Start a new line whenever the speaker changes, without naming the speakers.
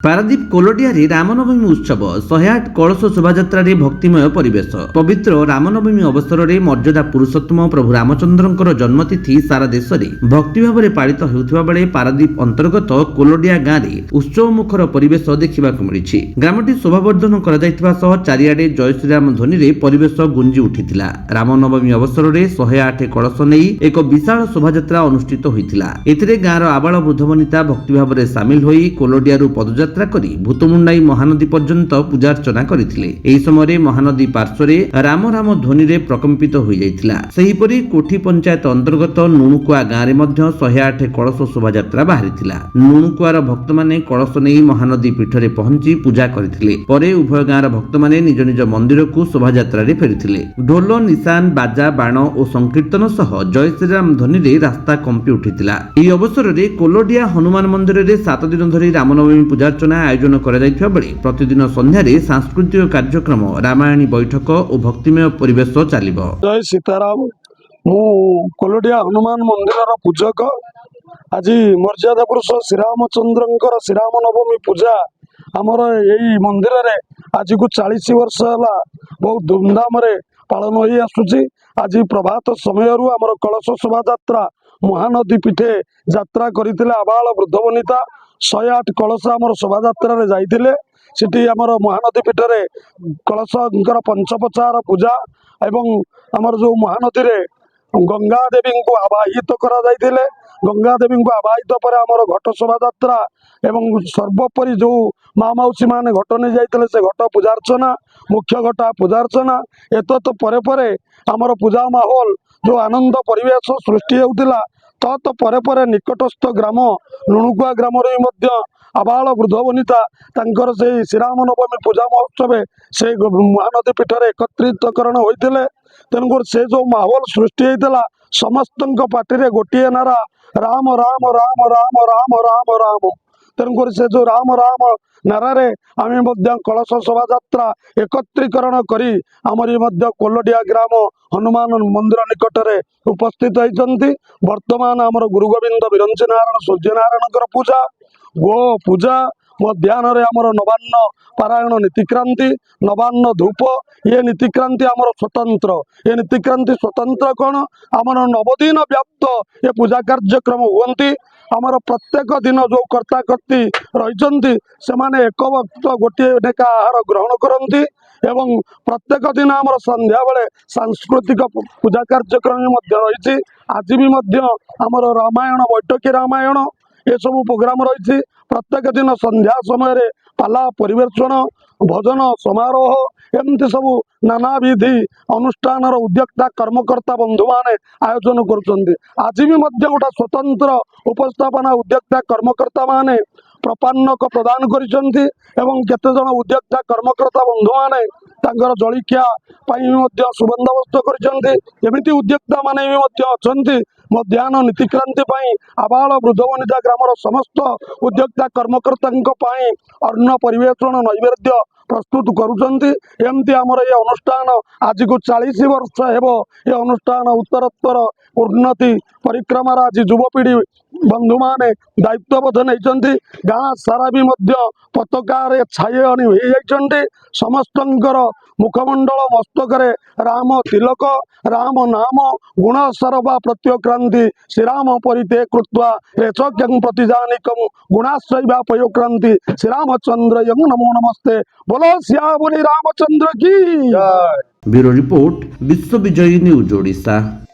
ପାରାଦୀପ କୋଲଡିଆରେ ରାମନବମୀ ଉତ୍ସବ 108 କଳସ ଶୋଭାଯାତ୍ରାରେ ଭକ୍ତିମୟ ପରିବେଶ। ପବିତ୍ର ରାମନବମୀ ଅବସରରେ ମର୍ଯ୍ୟାଦା ପୁରୁଷୋତ୍ତମ ପ୍ରଭୁ ରାମଚନ୍ଦ୍ରଙ୍କର ଜନ୍ମତିଥି ସାରା ଦେଶରେ ଭକ୍ତି ଭାବରେ ପାଳିତ ହେଉଥିବା ବେଳେ ପାରାଦୀପ ଅନ୍ତର୍ଗତ କୋଲଡିଆ ଗାଁରେ ଉତ୍ସବମୁଖର ପରିବେଶ ଦେଖିବାକୁ ମିଳିଛି। ଗ୍ରାମଟି ଶୋଭାବର୍ଦ୍ଧନ କରାଯାଇଥିବା ସହ ଚାରିଆଡେ ଜୟ ଶ୍ରୀରାମ ଧ୍ୱନିରେ ପରିବେଶ ଗୁଞ୍ଜି ଉଠିଥିଲା। ରାମନବମୀ ଅବସରରେ 108 କଳସ ନେଇ ଏକ ବିଶାଳ ଶୋଭାଯାତ୍ରା ଅନୁଷ୍ଠିତ ହୋଇଥିଲା। ଏଥିରେ ଗାଁର ଆବାଳ ବୃଦ୍ଧ ବନିତା ଭକ୍ତି ଭାବରେ ସାମିଲ ହୋଇ କୋଲଡିଆରୁ ପଦଯାତ୍ରା କରି ଭୂତମୁଣ୍ଡାଇ ମହାନଦୀ ପର୍ଯ୍ୟନ୍ତ ପୂଜାର୍ଚ୍ଚନା କରିଥିଲେ। ଏହି ସମୟରେ ମହାନଦୀ ପାର୍ଶ୍ୱରେ ରାମ ରାମ ଧ୍ୱନିରେ ପ୍ରକମ୍ପିତ ହୋଇଯାଇଥିଲା। ସେହିପରି କୋଠି ପଞ୍ଚାୟତ ଅନ୍ତର୍ଗତ ନୁଣୁକୁଆ ଗାଁରେ ମଧ୍ୟ 108 କଳସ ଶୋଭାଯାତ୍ରା ବାହାରିଥିଲା। ନୁଣୁକୁଆର ଭକ୍ତମାନେ କଳସ ନେଇ ମହାନଦୀ ପୀଠରେ ପହଞ୍ଚି ପୂଜା କରିଥିଲେ। ପରେ ଉଭୟ ଗାଁର ଭକ୍ତମାନେ ନିଜ ନିଜ ମନ୍ଦିରକୁ ଶୋଭାଯାତ୍ରାରେ ଫେରିଥିଲେ। ଢୋଲ, ନିଶାନ, ବାଜା, ବାଣ ଓ ସଂକୀର୍ତ୍ତନ ସହ ଜୟ ଶ୍ରୀରାମ ଧ୍ୱନିରେ ରାସ୍ତା କମ୍ପି ଉଠିଥିଲା। ଏହି ଅବସରରେ କୋଲଡିଆ ହନୁମାନ ମନ୍ଦିରରେ 7 ଦିନ ଧରି ରାମନବମୀ ପୂଜାର୍ଚ୍ଚନା ଆୟୋଜନ କରାଯାଇଥିବା ବେଳେ ପ୍ରତିଦିନ ସନ୍ଧ୍ୟାରେ ସାଂସ୍କୃତିକ କାର୍ଯ୍ୟକ୍ରମ, ରାମାୟଣୀ ବୈଠକ ଓ ଭକ୍ତିମୟ ପରିବେଶ ଚାଲିବ।
ଜୟ ସୀତାରାମ। ମୁଁ କୋଲଡିଆ ହନୁମାନ ମନ୍ଦିରର ପୂଜକ। ଆଜି ମର୍ଯ୍ୟାଦା ପୁରୁଷ ଶ୍ରୀରାମଚନ୍ଦ୍ରଙ୍କର ଶ୍ରୀରାମ ନବମୀ ପୂଜା ଆମର ଏଇ ମନ୍ଦିରରେ ଆଜିକୁ 40 ବର୍ଷ ହେଲା ବହୁତ ଧୁମଧାମରେ ପାଳନ ହୋଇ ଆସୁଛି। ଆଜି ପ୍ରଭାତ ସମୟରୁ ଆମର କଳସ ଶୋଭାଯାତ୍ରା ମହାନଦୀ ପୀଠେ ଯାତ୍ରା କରିଥିଲେ। ଆବାଳ ବୃଦ୍ଧ ବନିତା 108 କଳସ ଆମର ଶୋଭାଯାତ୍ରାରେ ଯାଇଥିଲେ। ସେଠି ଆମର ମହାନଦୀ ପୀଠରେ କଳସଙ୍କର ପଞ୍ଚପଚାର ପୂଜା ଏବଂ ଆମର ଯୋଉ ମହାନଦୀରେ ଗଙ୍ଗା ଦେବୀଙ୍କୁ ଆବାହିତ କରାଯାଇଥିଲେ। ଗଙ୍ଗା ଦେବୀଙ୍କୁ ଆବାହିତ ପରେ ଆମର ଘଟ ଶୋଭାଯାତ୍ରା ଏବଂ ସର୍ବୋପରି ଯୋଉ ମା ମାଉସୀ ମାନେ ଘଟ ନେଇ ଯାଇଥିଲେ ସେ ଘଟ ପୂଜାର୍ଚ୍ଚନା, ମୁଖ୍ୟ ଘଟ ପୂଜାର୍ଚ୍ଚନା ଏତତ ପରେ ପରେ ଆମର ପୂଜା ମାହୋଲ ଯୋଉ ଆନନ୍ଦ ପରିବେଶ ସୃଷ୍ଟି ହେଉଥିଲା। ତତ ପରେ ପରେ ନିକଟସ୍ଥ ଗ୍ରାମ ଲୁଣୁକୁଆ ଗ୍ରାମରେ ମଧ୍ୟ ଆବାଳ ବୃଦ୍ଧ ବନିତା ତାଙ୍କର ସେଇ ଶ୍ରୀରାମ ନବମୀ ପୂଜା ମହୋତ୍ସବ ସେ ମହାନଦୀ ପୀଠରେ ଏକତ୍ରିତକରଣ ହୋଇଥିଲେ। ତେଣୁକରି ସେ ଯୋଉ ମାହୋଲ ସୃଷ୍ଟି ହେଇଥିଲା ସମସ୍ତଙ୍କ ପାଟିରେ ଗୋଟିଏ ନାରା ରାମ ରାମ ରାମ ରାମ ରାମ ରାମ ରାମ। ତେଣୁକରି ସେ ଯୋଉ ରାମ ରାମ ନାରାରେ ଆମେ ମଧ୍ୟ କଳସ ଶୋଭାଯାତ୍ରା ଏକତ୍ରୀକରଣ କରି ଆମରି ମଧ୍ୟ କୋଲଡିଆ ଗ୍ରାମ ହନୁମାନ ମନ୍ଦିର ନିକଟରେ ଉପସ୍ଥିତ ହେଇଛନ୍ତି। ବର୍ତ୍ତମାନ ଆମର ଗୁରୁ ଗୋବିନ୍ଦ ବିରଞ୍ଚି ନାରାୟଣ ସୂର୍ଯ୍ୟନାରାୟଣଙ୍କର ପୂଜା, ଗୋ ପୂଜା, ମଧ୍ୟାହ୍ନରେ ଆମର ନବାନ୍ନ ପାରାୟଣ ନୀତିକ୍ରାନ୍ତି, ନବାନ୍ନ ଧୂପ, ଇଏ ନୀତିକ୍ରାନ୍ତି ଆମର ସ୍ୱତନ୍ତ୍ର। ଏ ନୀତିକ୍ରାନ୍ତି ସ୍ୱତନ୍ତ୍ର କଣ ଆମର 9 ଦିନ ବ୍ୟାପ୍ତ ଏ ପୂଜା କାର୍ଯ୍ୟକ୍ରମ ହୁଅନ୍ତି। ଆମର ପ୍ରତ୍ୟେକ ଦିନ ଯୋଉ କର୍ତ୍ତାକର୍ତ୍ତୀ ରହିଛନ୍ତି ସେମାନେ ଏକ ବକ୍ତ ଗୋଟିଏ ଲେଖା ଆହାର ଗ୍ରହଣ କରନ୍ତି ଏବଂ ପ୍ରତ୍ୟେକ ଦିନ ଆମର ସନ୍ଧ୍ୟା ବେଳେ ସାଂସ୍କୃତିକ ପୂଜା କାର୍ଯ୍ୟକ୍ରମ ମଧ୍ୟ ରହିଛି। ଆଜି ବି ମଧ୍ୟ ଆମର ରାମାୟଣ ବୈଠକୀ ରାମାୟଣ ଏସବୁ ପ୍ରୋଗ୍ରାମ ରହିଛି। ପ୍ରତ୍ୟେକ ଦିନ ସନ୍ଧ୍ୟା ସମୟରେ ପାଲା ପରିବେଷଣ, ଭଜନ ସମାରୋହ ଏମିତି ସବୁ ନାନାବିଧି ଅନୁଷ୍ଠାନର ଉଦ୍ୟୋକ୍ତା କର୍ମକର୍ତ୍ତା ବନ୍ଧୁମାନେ ଆୟୋଜନ କରୁଛନ୍ତି। ଆଜି ବି ମଧ୍ୟ ଗୋଟେ ସ୍ୱତନ୍ତ୍ର ଉପସ୍ଥାପନା ଉଦ୍ୟୋକ୍ତା କର୍ମକର୍ତ୍ତା ମାନେ ପ୍ରପାନକ ପ୍ରଦାନ କରିଛନ୍ତି ଏବଂ କେତେଜଣ ଉଦ୍ୟୋକ୍ତା କର୍ମକର୍ତ୍ତା ବନ୍ଧୁମାନେ ତାଙ୍କର ଜଳଖିଆ ପାଇଁ ମଧ୍ୟ ସୁବନ୍ଦୋବସ୍ତ କରିଛନ୍ତି। ଏମିତି ଉଦ୍ୟୋକ୍ତା ମାନେ ବି ମଧ୍ୟ ଅଛନ୍ତି ମଧ୍ୟାହ୍ନ ନୀତିକ୍ରାନ୍ତି ପାଇଁ ଆବାଳ ବୃଦ୍ଧ ବନିତା ଗ୍ରାମର ସମସ୍ତ ଉଦ୍ୟୋକ୍ତା କର୍ମକର୍ତ୍ତାଙ୍କ ପାଇଁ ଅନ୍ନ ପରିବେଷଣ ନୈବେଦ୍ୟ ପ୍ରସ୍ତୁତ କରୁଛନ୍ତି। ଏମିତି ଆମର ଏ ଅନୁଷ୍ଠାନ ଆଜିକୁ 40 ବର୍ଷ ହେବ ଏ ଅନୁଷ୍ଠାନ ଉତ୍ତରୋତ୍ତର ଉନ୍ନତି ପରିକ୍ରମାର ଆଜି ଯୁବପିଢି ବନ୍ଧୁମାନେ ଦାୟିତ୍ୱବୋଧ ନେଇଛନ୍ତି। ଗାଁ ସାରା ବି ମଧ୍ୟ ପତାକାରେ ଛାଇ ହୋଇଯାଇଛନ୍ତି। ସମସ୍ତଙ୍କର ମୁଖମଣ୍ଡଳ ମସ୍ତକରେ ରାମ ତିଲକ, ରାମ ନାମ ଗୁଣ ସରବା ପ୍ରତ୍ୟକ୍ରାନ୍ତି ଶ୍ରୀରାମ ପରିତେ କୃତ୍ୱା ରେଚକ୍ୟଂ ପ୍ରତିଜାନିକଂ ଗୁଣାଶ୍ରୈବା ପୟୋକ୍ରାନ୍ତି ଶ୍ରୀରାମଚନ୍ଦ୍ର ୟଂ ନମೋ ନମସ୍ତେ। बोलो सियावली रामचंद्र की।
ब्यूरो रिपोर्ट, विश्व विजयी न्यूज ओडिशा।